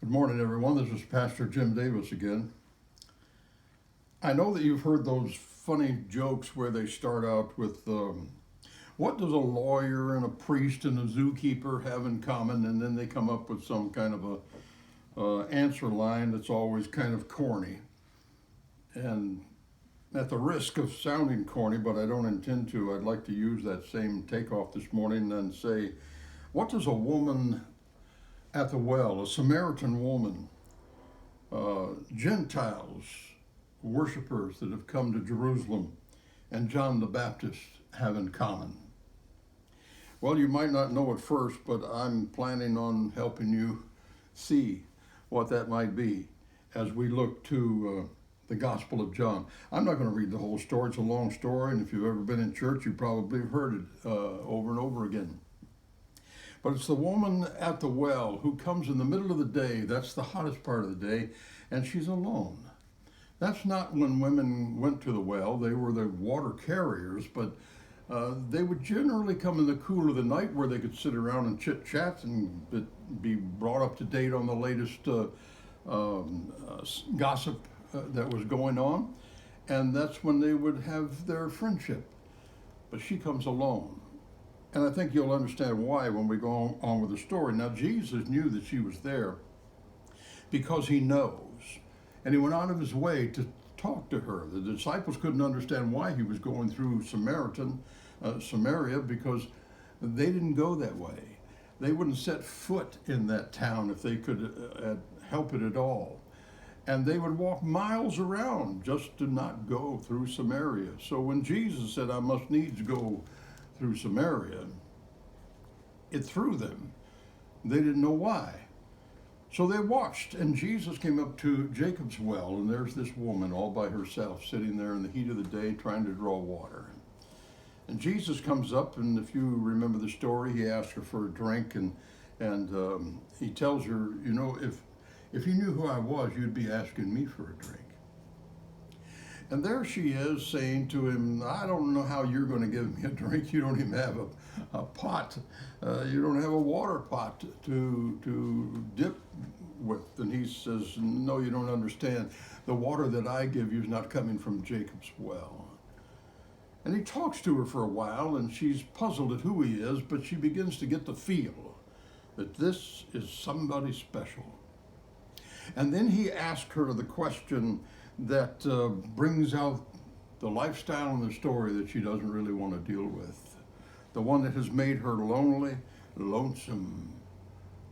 Good morning, everyone. This is Pastor Jim Davis again. I know that you've heard those funny jokes where they start out with, what does a lawyer and a priest and a zookeeper have in common? And then they come up with some kind of a answer line that's always kind of corny. And at the risk of sounding corny, but I don't intend to, I'd like to use that same takeoff this morning and say, what does a woman at the well, a Samaritan woman, Gentiles, worshipers that have come to Jerusalem, and John the Baptist have in common? Well, you might not know at first, but I'm planning on helping you see what that might be as we look to the Gospel of John. I'm not going to read the whole story. It's a long story, and if you've ever been in church, you probably have heard it over and over again. But it's the woman at the well who comes in the middle of the day. That's the hottest part of the day, and she's alone. That's not when women went to the well. They were the water carriers, but they would generally come in the cool of the night where they could sit around and chit-chat and be brought up to date on the latest gossip that was going on. And that's when they would have their friendship. But she comes alone. And I think you'll understand why when we go on with the story. Now, Jesus knew that she was there because he knows. And he went out of his way to talk to her. The disciples couldn't understand why he was going through Samaria, because they didn't go that way. They wouldn't set foot in that town if they could help it at all. And they would walk miles around just to not go through Samaria. So when Jesus said, I must needs go through Samaria, it threw them. They didn't know why. So they watched, and Jesus came up to Jacob's well, and there's this woman all by herself sitting there in the heat of the day trying to draw water. And Jesus comes up, and if you remember the story, he asks her for a drink, and he tells her, you know, if you knew who I was, you'd be asking me for a drink. And there she is saying to him, I don't know how you're going to give me a drink. You don't even have a pot. You don't have a water pot to dip with. And he says, no, you don't understand. The water that I give you is not coming from Jacob's well. And he talks to her for a while, and she's puzzled at who he is, but she begins to get the feel that this is somebody special. And then he asked her the question that brings out the lifestyle and the story that she doesn't really want to deal with. The one that has made her lonely, lonesome,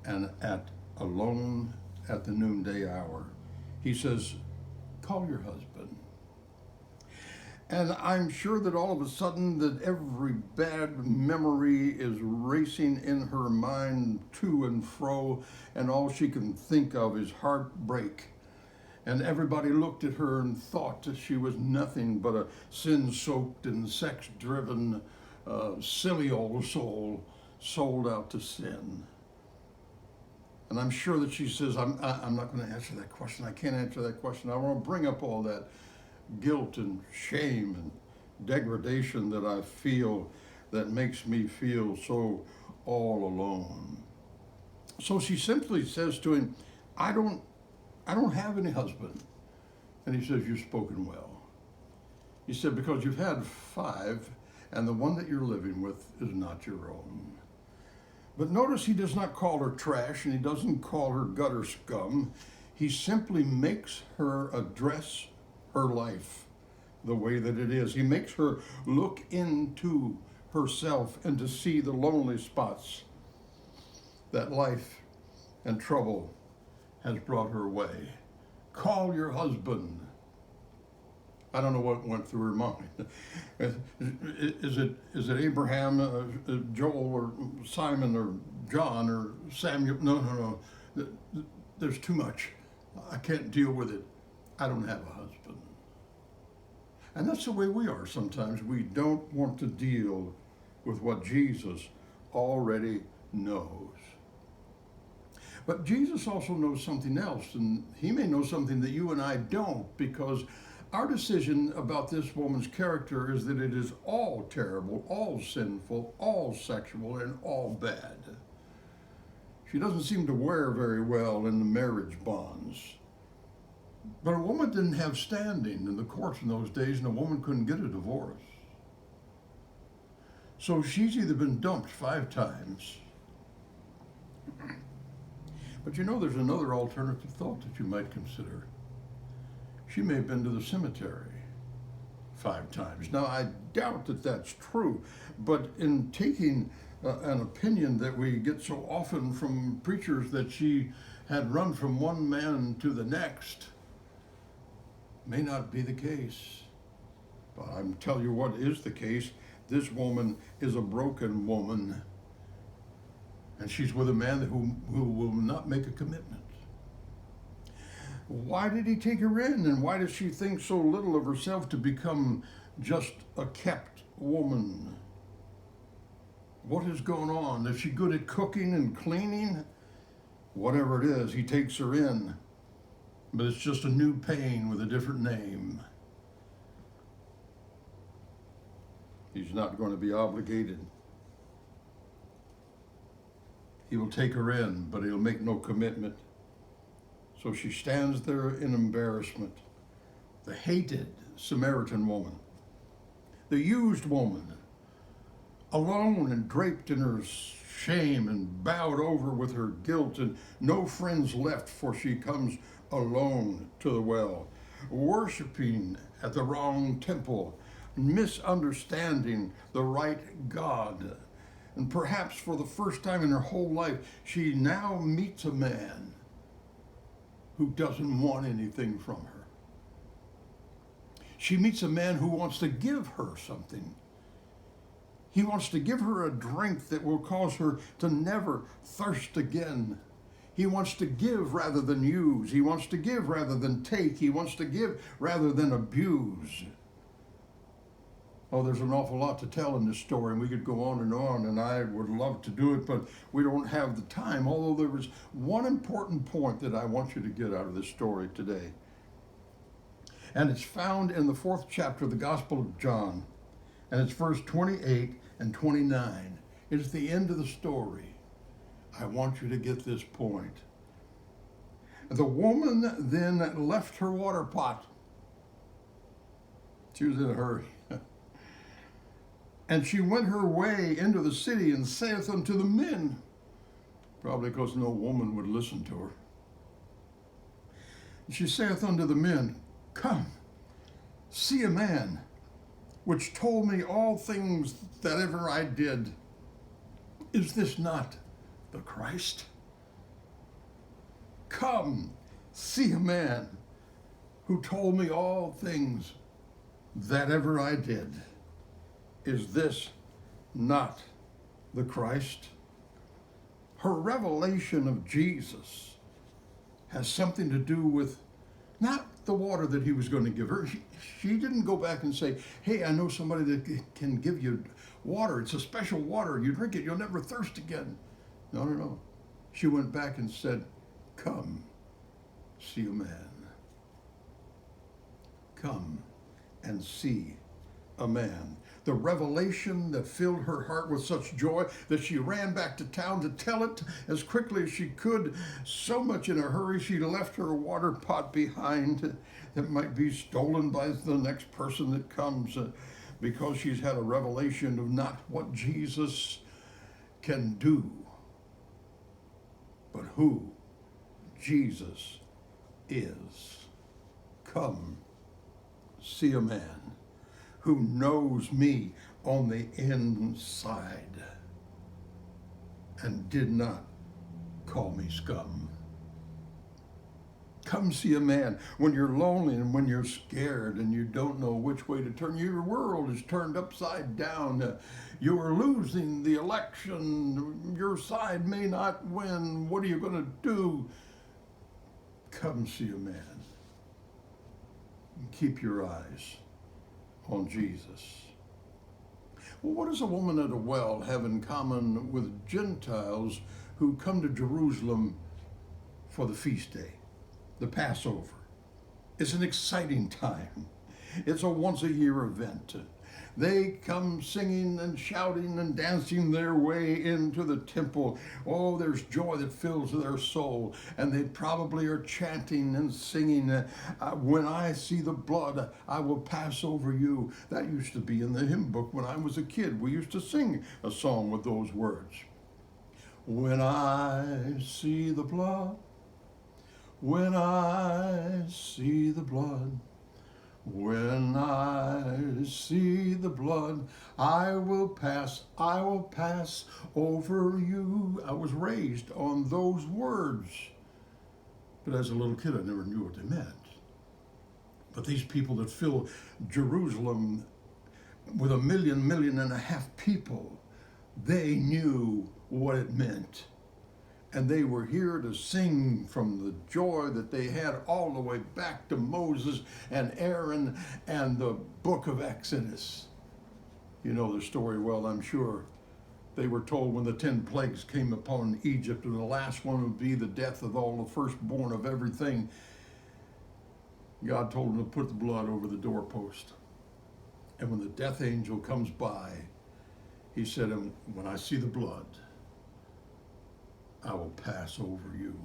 and alone at the noonday hour. He says, call your husband. And I'm sure that all of a sudden that every bad memory is racing in her mind to and fro, and all she can think of is heartbreak. And everybody looked at her and thought that she was nothing but a sin-soaked and sex-driven, silly old soul sold out to sin. And I'm sure that she says, I'm not going to answer that question. I can't answer that question. I want to bring up all that guilt and shame and degradation that I feel that makes me feel so all alone. So she simply says to him, I don't have any husband. And he says, you've spoken well. He said, because you've had 5, and the one that you're living with is not your own. But notice he does not call her trash, and he doesn't call her gutter scum. He simply makes her address her life the way that it is. He makes her look into herself and to see the lonely spots that life and trouble has brought her way. Call your husband. I don't know what went through her mind. Is it Abraham, Joel, or Simon, or John, or Samuel? No. There's too much. I can't deal with it. I don't have a husband. And that's the way we are sometimes. We don't want to deal with what Jesus already knows. But Jesus also knows something else, and he may know something that you and I don't, because our decision about this woman's character is that it is all terrible, all sinful, all sexual, and all bad. She doesn't seem to wear very well in the marriage bonds. But a woman didn't have standing in the courts in those days, and a woman couldn't get a divorce. So she's either been dumped 5 times. But you know, there's another alternative thought that you might consider. She may have been to the cemetery 5 times. Now, I doubt that that's true, but in taking an opinion that we get so often from preachers that she had run from one man to the next, may not be the case. But I'm telling you what is the case. This woman is a broken woman, and she's with a man who will not make a commitment. Why did he take her in, and why does she think so little of herself to become just a kept woman? What is going on? Is she good at cooking and cleaning? Whatever it is, he takes her in, but it's just a new pain with a different name. He's not going to be obligated. He will take her in, but he'll make no commitment. So she stands there in embarrassment. The hated Samaritan woman, the used woman, alone and draped in her shame and bowed over with her guilt, and no friends left, for she comes alone to the well, worshiping at the wrong temple, misunderstanding the right God. And perhaps for the first time in her whole life, she now meets a man who doesn't want anything from her. She meets a man who wants to give her something. He wants to give her a drink that will cause her to never thirst again. He wants to give rather than use. He wants to give rather than take. He wants to give rather than abuse. Oh, there's an awful lot to tell in this story, and we could go on, and I would love to do it, but we don't have the time. Although there was one important point that I want you to get out of this story today. And it's found in the 4th chapter of the Gospel of John, and it's verse 28 and 29. It's the end of the story. I want you to get this point. The woman then left her water pot. She was in a hurry. And she went her way into the city and saith unto the men, probably because no woman would listen to her. She saith unto the men, Come, see a man which told me all things that ever I did. Is this not the Christ? Come, see a man who told me all things that ever I did. Is this not the Christ? Her revelation of Jesus has something to do with not the water that he was going to give her. She didn't go back and say, hey, I know somebody that can give you water. It's a special water. You drink it, you'll never thirst again. No. She went back and said, come, see a man. Come and see a man. The revelation that filled her heart with such joy that she ran back to town to tell it as quickly as she could. So much in a hurry, she left her water pot behind that might be stolen by the next person that comes, because she's had a revelation of not what Jesus can do, but who Jesus is. Come, see a man who knows me on the inside and did not call me scum. Come see a man when you're lonely and when you're scared and you don't know which way to turn. Your world is turned upside down. You are losing the election. Your side may not win. What are you going to do? Come see a man. And keep your eyes on Jesus. Well, what does a woman at a well have in common with Gentiles who come to Jerusalem for the feast day, the Passover? It's an exciting time. It's a once-a-year event. They come singing and shouting and dancing their way into the temple. Oh, there's joy that fills their soul. And they probably are chanting and singing, when I see the blood, I will pass over you. That used to be in the hymn book when I was a kid. We used to sing a song with those words. When I see the blood, when I see the blood, when I see the blood, I will pass over you. I was raised on those words. But as a little kid, I never knew what they meant. But these people that fill Jerusalem with 1.5 million people, they knew what it meant. And they were here to sing from the joy that they had all the way back to Moses and Aaron and the book of Exodus. You know the story well, I'm sure. They were told when the 10 plagues came upon Egypt, and the last one would be the death of all the firstborn of everything. God told them to put the blood over the doorpost. And when the death angel comes by, he said, when I see the blood, I will pass over you.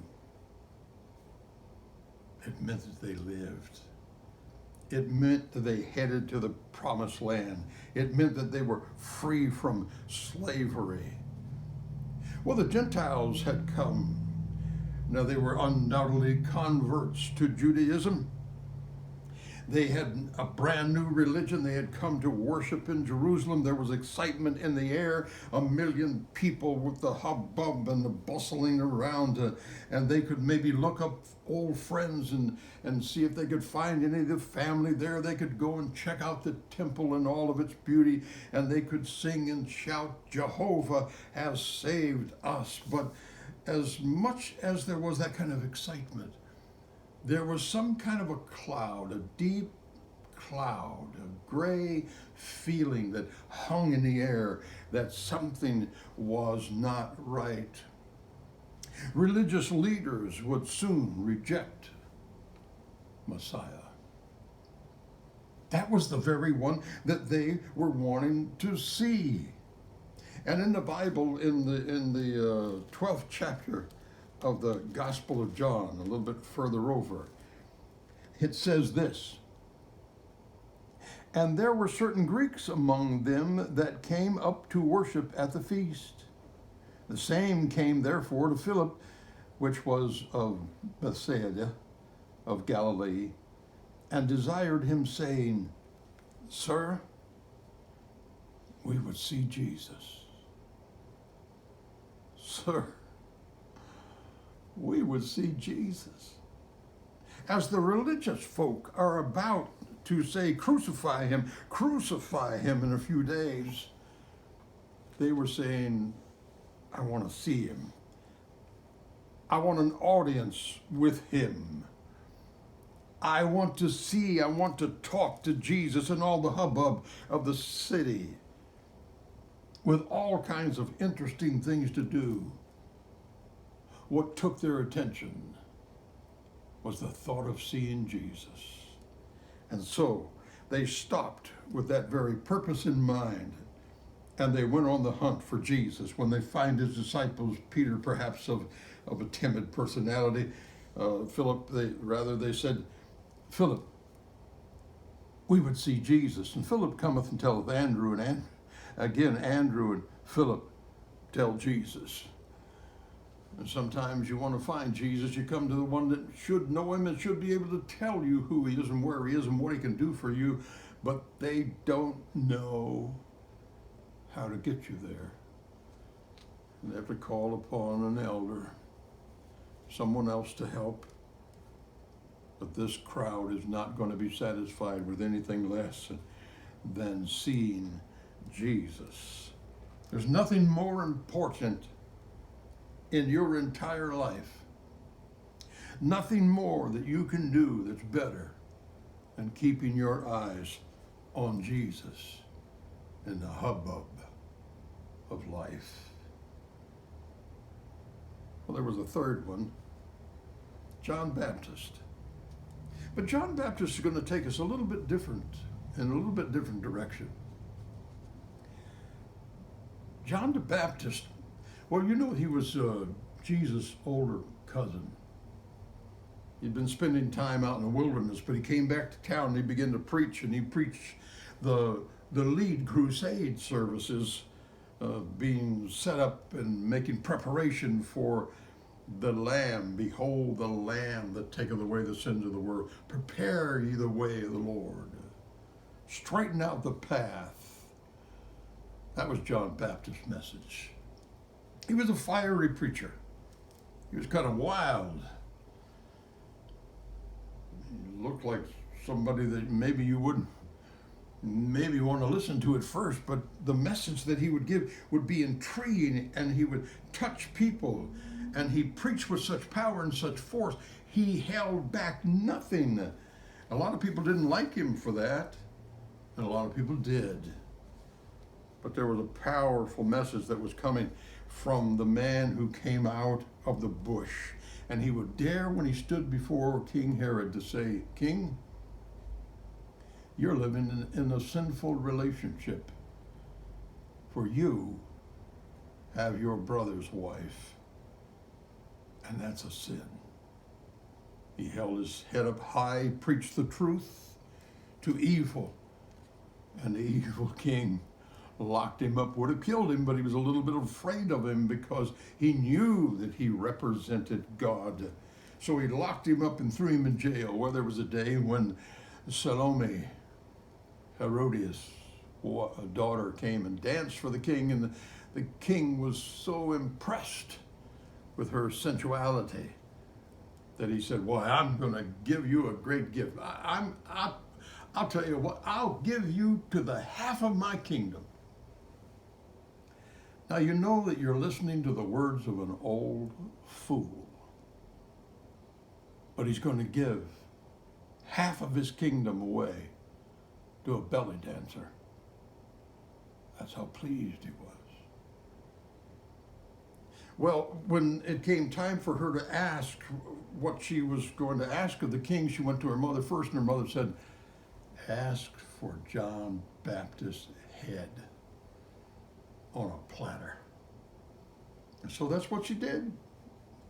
It meant that they lived. It meant that they headed to the promised land. It meant that they were free from slavery. Well, the Gentiles had come. Now, they were undoubtedly converts to Judaism. They had a brand new religion. They had come to worship in Jerusalem. There was excitement in the air. 1 million people with the hubbub and the bustling around. And they could maybe look up old friends and see if they could find any of the family there. They could go and check out the temple and all of its beauty. And they could sing and shout, Jehovah has saved us. But as much as there was that kind of excitement, there was some kind of a cloud, a deep cloud, a gray feeling that hung in the air that something was not right. Religious leaders would soon reject Messiah. That was the very one that they were wanting to see. And in the Bible, in the 12th chapter of the Gospel of John, a little bit further over, it says this, and there were certain Greeks among them that came up to worship at the feast. The same came therefore to Philip, which was of Bethsaida of Galilee, and desired him, saying, Sir, we would see Jesus. Sir, we would see Jesus. As the religious folk are about to say, crucify him in a few days, they were saying, I want to see him. I want an audience with him. I want to talk to Jesus and all the hubbub of the city with all kinds of interesting things to do. What took their attention was the thought of seeing Jesus. And so they stopped with that very purpose in mind, and they went on the hunt for Jesus. When they find his disciples, Peter perhaps of a timid personality, Philip, they said, Philip, we would see Jesus. And Philip cometh and telleth Andrew, and again Andrew and Philip tell Jesus. And sometimes you want to find Jesus, you come to the one that should know him and should be able to tell you who he is and where he is and what he can do for you, but they don't know how to get you there. And they have to call upon an elder, someone else to help. But this crowd is not going to be satisfied with anything less than seeing Jesus. There's nothing more important in your entire life. Nothing more that you can do that's better than keeping your eyes on Jesus in the hubbub of life. Well, there was a third one, John Baptist. But John Baptist is going to take us a little bit different, in a little bit different direction. John the Baptist, well, he was Jesus' older cousin. He'd been spending time out in the wilderness, but he came back to town and he began to preach, and he preached the lead crusade services being set up and making preparation for the Lamb. Behold the Lamb that taketh away the sins of the world. Prepare ye the way of the Lord. Straighten out the path. That was John Baptist's message. He was a fiery preacher. He was kind of wild. He looked like somebody that maybe you wouldn't want to listen to at first, but the message that he would give would be intriguing, and he would touch people, and he preached with such power and such force. He held back nothing. A lot of people didn't like him for that, and a lot of people did. But there was a powerful message that was coming from the man who came out of the bush. And he would dare, when he stood before King Herod, to say, "King, you're living in a sinful relationship, for you have your brother's wife, and that's a sin." He held his head up high, preached the truth to evil, and the evil king locked him up, would have killed him, but he was a little bit afraid of him because he knew that he represented God. So he locked him up and threw him in jail. Well, there was a day when Salome, Herodias' daughter, came and danced for the king, and the king was so impressed with her sensuality that he said, "Well, I'm going to give you a great gift. I'll tell you what, I'll give you to the half of my kingdom." Now, you know that you're listening to the words of an old fool, but he's going to give half of his kingdom away to a belly dancer. That's how pleased he was. Well, when it came time for her to ask what she was going to ask of the king, she went to her mother first, and her mother said, "Ask for John Baptist's head on a platter." And so that's what she did.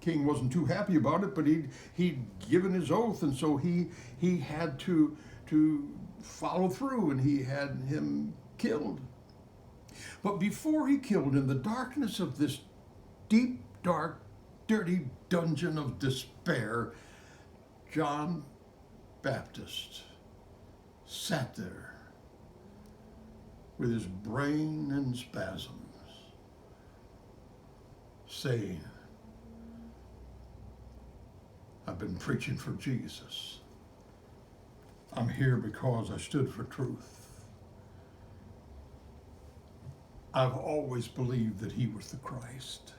King wasn't too happy about it, but he'd given his oath, and so he had to follow through, and he had him killed. But before he killed, in the darkness of this deep, dark, dirty dungeon of despair, John Baptist sat there with his brain in spasms, saying, "I've been preaching for Jesus. I'm here because I stood for truth. I've always believed that he was the Christ.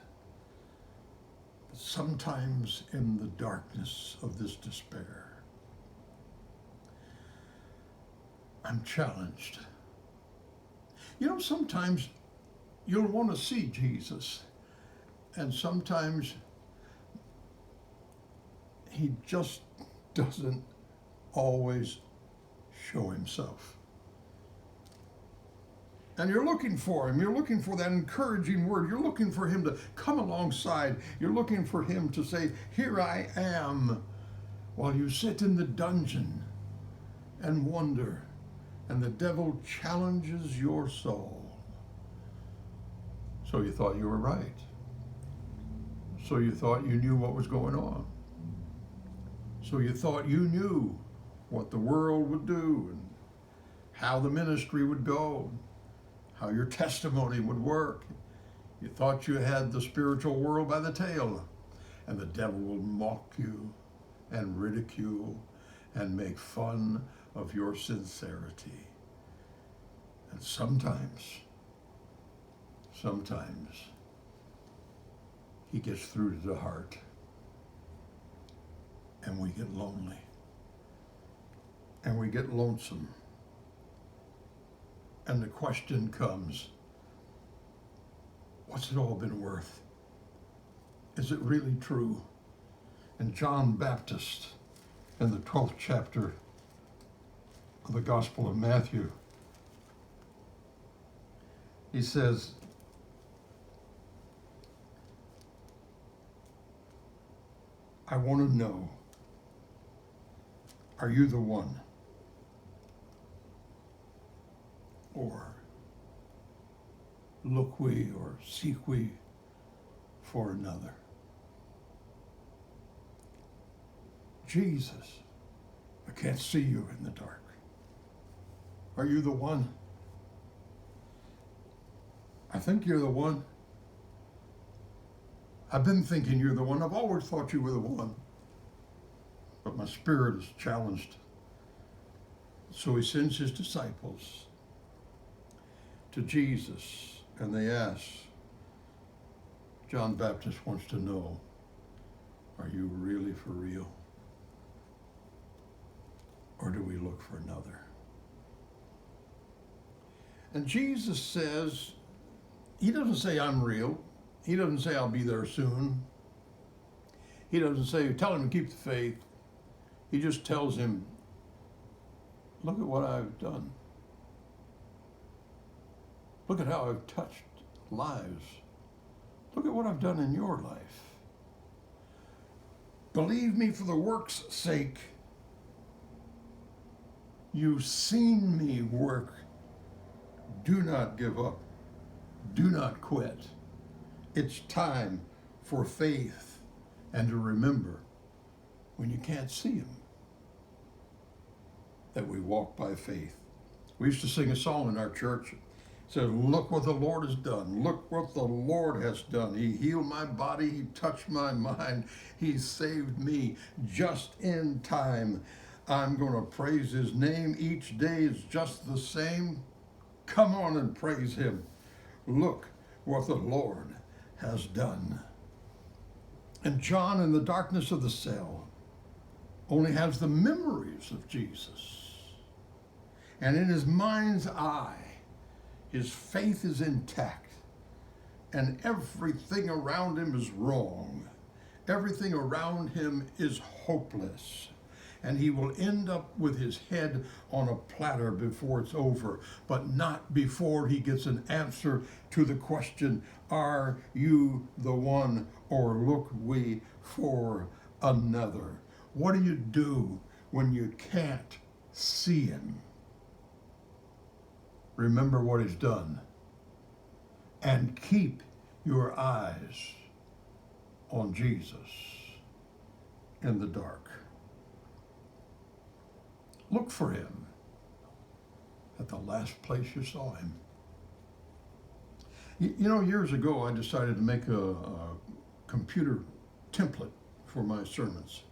But sometimes in the darkness of this despair, I'm challenged. Sometimes you'll want to see Jesus, and sometimes he just doesn't always show himself. And you're looking for him. You're looking for that encouraging word. You're looking for him to come alongside. You're looking for him to say, "Here I am," while you sit in the dungeon and wonder, and the devil challenges your soul. So you thought you were right. So you thought you knew what was going on. So you thought you knew what the world would do, and how the ministry would go, how your testimony would work. You thought you had the spiritual world by the tail, and the devil will mock you and ridicule and make fun of your sincerity. And sometimes he gets through to the heart, and we get lonely, and we get lonesome. And the question comes, what's it all been worth? Is it really true? And John Baptist, in the 12th chapter of the Gospel of Matthew, he says, I want to know, are you the one? Or look we or seek we for another? Jesus, I can't see you in the dark. Are you the one? I think you're the one. I've been thinking you're the one. I've always thought you were the one. But my spirit is challenged. So he sends his disciples to Jesus, and they ask, John Baptist wants to know, are you really for real? Or do we look for another? And Jesus says, he doesn't say I'm real. He doesn't say I'll be there soon. He doesn't say, tell him to keep the faith. He just tells him, look at what I've done. Look at how I've touched lives. Look at what I've done in your life. Believe me for the work's sake. You've seen me work. Do not give up. Do not quit. It's time for faith and to remember when you can't see him that we walk by faith. We used to sing a song in our church. It says, look what the Lord has done. Look what the Lord has done. He healed my body. He touched my mind. He saved me just in time. I'm going to praise his name. Each day is just the same. Come on and praise him. Look what the Lord has done. And John, in the darkness of the cell, only has the memories of Jesus. And in his mind's eye, his faith is intact. And everything around him is wrong. Everything around him is hopeless. And he will end up with his head on a platter before it's over, but not before he gets an answer to the question, are you the one, or look we for another? What do you do when you can't see him? Remember what he's done, and keep your eyes on Jesus in the dark. Look for him at the last place you saw him. You know, years ago, I decided to make a computer template for my sermons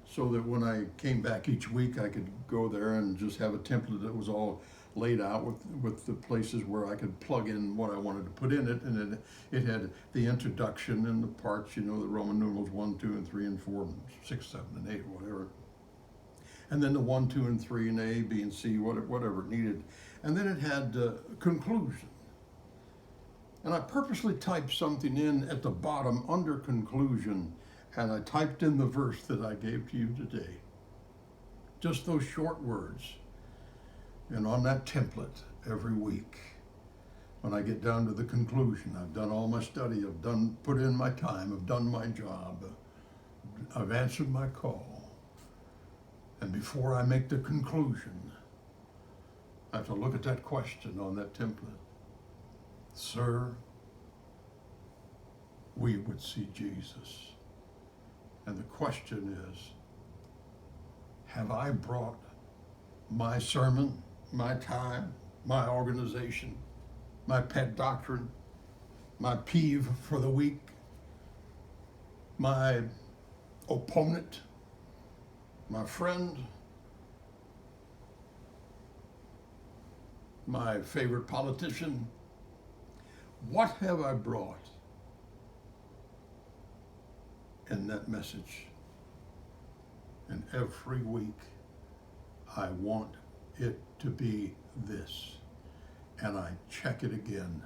so that when I came back each week, I could go there and just have a template that was all laid out with the places where I could plug in what I wanted to put in it. And it had the introduction and the parts, you know, the Roman numerals 1, 2, and 3, and 4, and 6, 7, and 8, whatever. And then the 1, 2, and 3, and A, B, and C, whatever it needed. And then it had conclusion. And I purposely typed something in at the bottom under conclusion, and I typed in the verse that I gave to you today. Just those short words. And on that template every week, when I get down to the conclusion, I've done all my study, I've put in my time, I've done my job, I've answered my call. And before I make the conclusion, I have to look at that question on that template. Sir, we would see Jesus. And the question is, have I brought my sermon, my time, my organization, my pet doctrine, my peeve for the week, my opponent, my friend, my favorite politician? What have I brought in that message? And every week, I want it to be this. And I check it again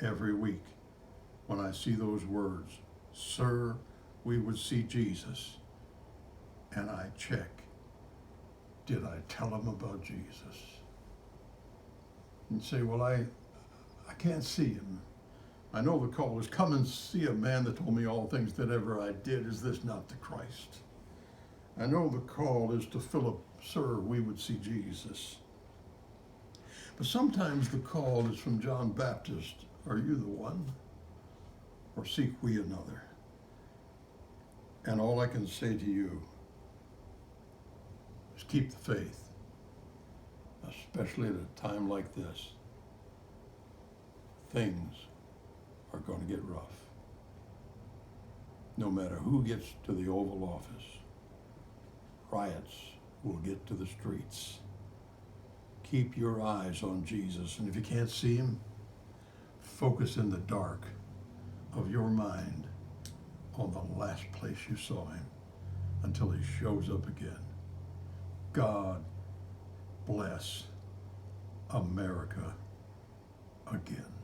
every week when I see those words, Sir, we would see Jesus. And I check, did I tell him about Jesus? And say, well, I can't see him. I know the call is, come and see a man that told me all things that ever I did. Is this not the Christ? I know the call is to Philip, sir, we would see Jesus. But sometimes the call is from John Baptist, are you the one? Or seek we another? And all I can say to you is keep the faith, especially at a time like this. Things are going to get rough. No matter who gets to the Oval Office, riots will get to the streets. Keep your eyes on Jesus, and if you can't see him, focus in the dark of your mind on the last place you saw him until he shows up again. God bless America again.